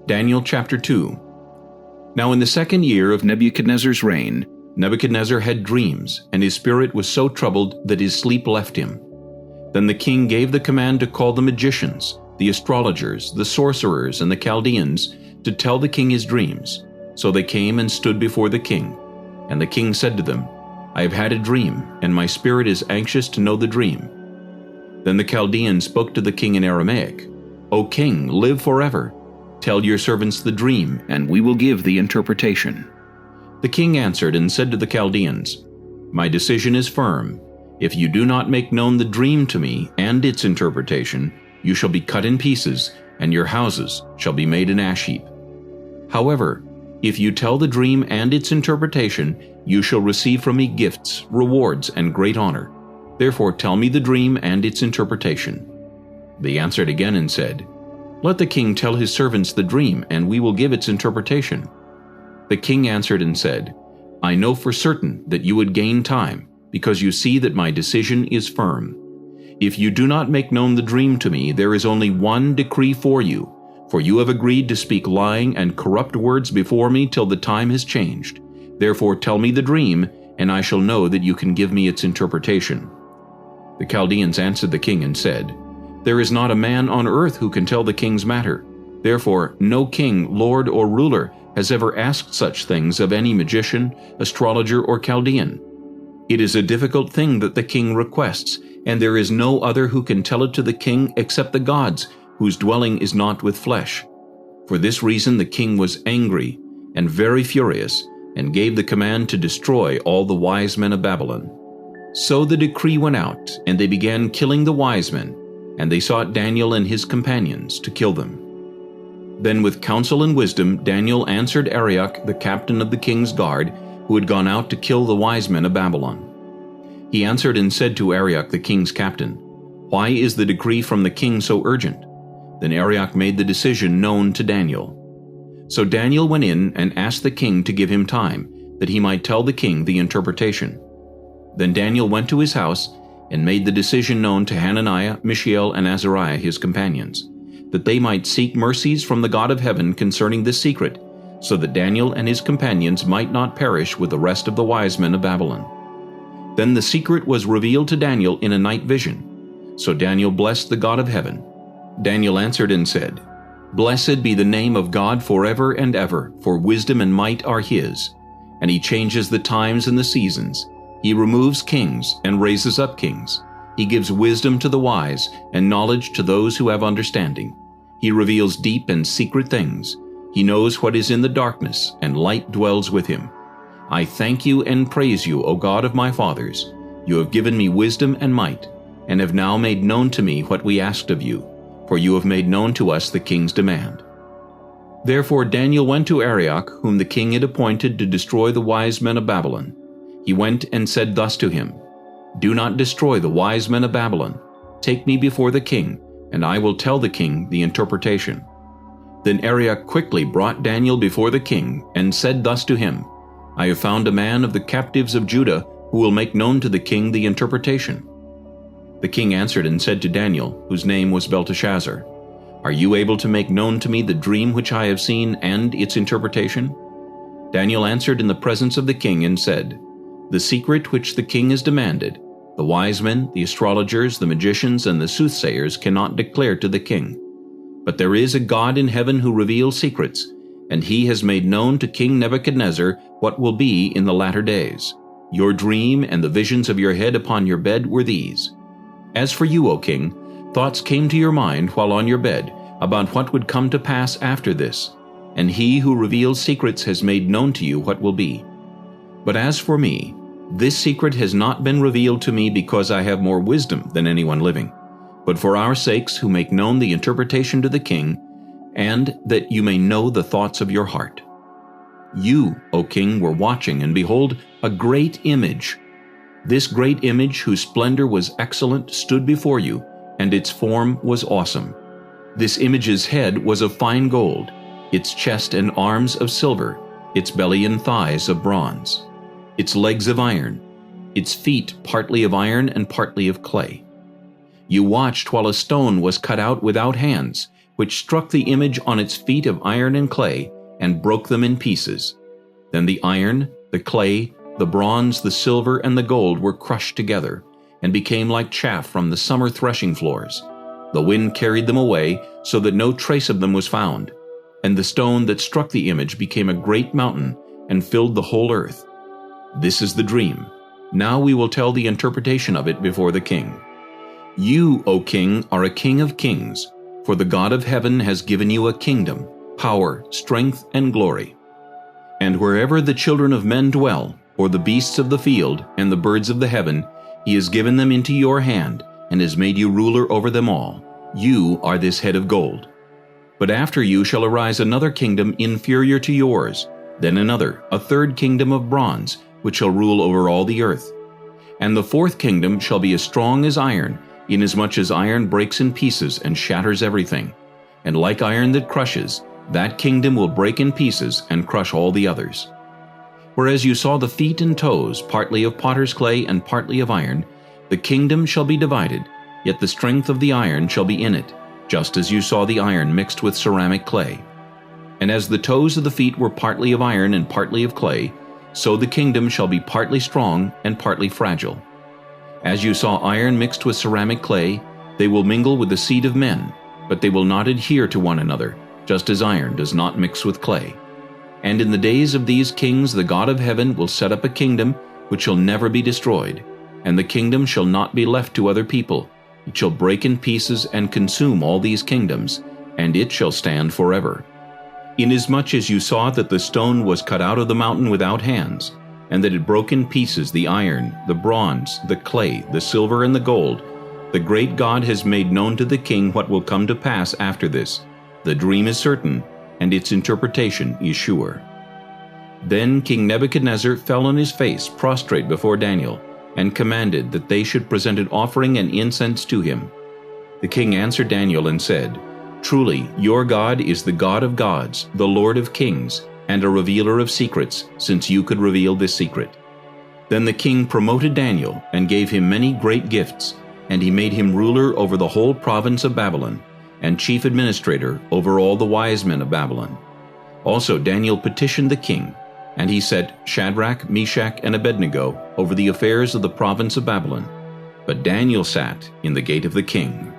Daniel chapter 2. Now in the 2nd year of Nebuchadnezzar's reign, Nebuchadnezzar had dreams, and his spirit was so troubled that his sleep left him. Then the king gave the command to call the magicians, the astrologers, the sorcerers, and the Chaldeans to tell the king his dreams. So they came and stood before the king. And the king said to them, I have had a dream, and my spirit is anxious to know the dream. Then the Chaldeans spoke to the king in Aramaic, O king, live forever. Tell your servants the dream, and we will give the interpretation. The king answered and said to the Chaldeans, My decision is firm. If you do not make known the dream to me and its interpretation, you shall be cut in pieces, and your houses shall be made an ash heap. However, if you tell the dream and its interpretation, you shall receive from me gifts, rewards, and great honor. Therefore tell me the dream and its interpretation. They answered again and said, Let the king tell his servants the dream, and we will give its interpretation. The king answered and said, I know for certain that you would gain time, because you see that my decision is firm. If you do not make known the dream to me, there is only one decree for you, for you have agreed to speak lying and corrupt words before me till the time has changed. Therefore tell me the dream, and I shall know that you can give me its interpretation. The Chaldeans answered the king and said, There is not a man on earth who can tell the king's matter. Therefore no king, lord, or ruler has ever asked such things of any magician, astrologer, or Chaldean. It is a difficult thing that the king requests, and there is no other who can tell it to the king except the gods, whose dwelling is not with flesh. For this reason the king was angry and very furious, and gave the command to destroy all the wise men of Babylon. So the decree went out, and they began killing the wise men, and they sought Daniel and his companions to kill them. Then with counsel and wisdom Daniel answered Arioch, the captain of the king's guard, who had gone out to kill the wise men of Babylon. He answered and said to Arioch, the king's captain, Why is the decree from the king so urgent? Then Arioch made the decision known to Daniel. So Daniel went in and asked the king to give him time, that he might tell the king the interpretation. Then Daniel went to his house and made the decision known to Hananiah, Mishael, and Azariah his companions, that they might seek mercies from the God of heaven concerning this secret, so that Daniel and his companions might not perish with the rest of the wise men of Babylon. Then the secret was revealed to Daniel in a night vision. So Daniel blessed the God of heaven. Daniel answered and said, Blessed be the name of God forever and ever, for wisdom and might are his. And he changes the times and the seasons. He removes kings and raises up kings. He gives wisdom to the wise and knowledge to those who have understanding. He reveals deep and secret things. He knows what is in the darkness, and light dwells with him. I thank you and praise you, O God of my fathers. You have given me wisdom and might, and have now made known to me what we asked of you, for you have made known to us the king's demand. Therefore Daniel went to Arioch, whom the king had appointed to destroy the wise men of Babylon. He went and said thus to him, Do not destroy the wise men of Babylon. Take me before the king, and I will tell the king the interpretation. Then Arioch quickly brought Daniel before the king, and said thus to him, I have found a man of the captives of Judah, who will make known to the king the interpretation. The king answered and said to Daniel, whose name was Belteshazzar, Are you able to make known to me the dream which I have seen and its interpretation? Daniel answered in the presence of the king and said, The secret which the king has demanded, the wise men, the astrologers, the magicians, and the soothsayers cannot declare to the king. But there is a God in heaven who reveals secrets, and he has made known to King Nebuchadnezzar what will be in the latter days. Your dream and the visions of your head upon your bed were these. As for you, O king, thoughts came to your mind while on your bed about what would come to pass after this, and he who reveals secrets has made known to you what will be. But as for me, this secret has not been revealed to me because I have more wisdom than anyone living, but for our sakes who make known the interpretation to the king, and that you may know the thoughts of your heart. You, O king, were watching, and behold, a great image. This great image, whose splendor was excellent, stood before you, and its form was awesome. This image's head was of fine gold, its chest and arms of silver, its belly and thighs of bronze, its legs of iron, its feet partly of iron and partly of clay. You watched while a stone was cut out without hands, which struck the image on its feet of iron and clay, and broke them in pieces. Then the iron, the clay, the bronze, the silver, and the gold were crushed together, and became like chaff from the summer threshing floors. The wind carried them away, so that no trace of them was found. And the stone that struck the image became a great mountain, and filled the whole earth. This is the dream. Now we will tell the interpretation of it before the king. You, O king, are a king of kings, for the God of heaven has given you a kingdom, power, strength, and glory. And wherever the children of men dwell, or the beasts of the field, and the birds of the heaven, he has given them into your hand, and has made you ruler over them all. You are this head of gold. But after you shall arise another kingdom inferior to yours, then another, a third kingdom of bronze, which shall rule over all the earth. And the fourth kingdom shall be as strong as iron, inasmuch as iron breaks in pieces and shatters everything. And like iron that crushes, that kingdom will break in pieces and crush all the others. Whereas you saw the feet and toes, partly of potter's clay and partly of iron, the kingdom shall be divided, yet the strength of the iron shall be in it, just as you saw the iron mixed with ceramic clay. And as the toes of the feet were partly of iron and partly of clay, so the kingdom shall be partly strong and partly fragile. As you saw iron mixed with ceramic clay, they will mingle with the seed of men, but they will not adhere to one another, just as iron does not mix with clay. And in the days of these kings the God of heaven will set up a kingdom which shall never be destroyed, and the kingdom shall not be left to other people. It shall break in pieces and consume all these kingdoms, and it shall stand forever. Inasmuch as you saw that the stone was cut out of the mountain without hands, and that it broke in pieces the iron, the bronze, the clay, the silver, and the gold, the great God has made known to the king what will come to pass after this. The dream is certain, and its interpretation is sure. Then King Nebuchadnezzar fell on his face prostrate before Daniel, and commanded that they should present an offering and incense to him. The king answered Daniel and said, Truly, your God is the God of gods, the Lord of kings, and a revealer of secrets, since you could reveal this secret. Then the king promoted Daniel, and gave him many great gifts, and he made him ruler over the whole province of Babylon, and chief administrator over all the wise men of Babylon. Also Daniel petitioned the king, and he set Shadrach, Meshach, and Abednego over the affairs of the province of Babylon. But Daniel sat in the gate of the king.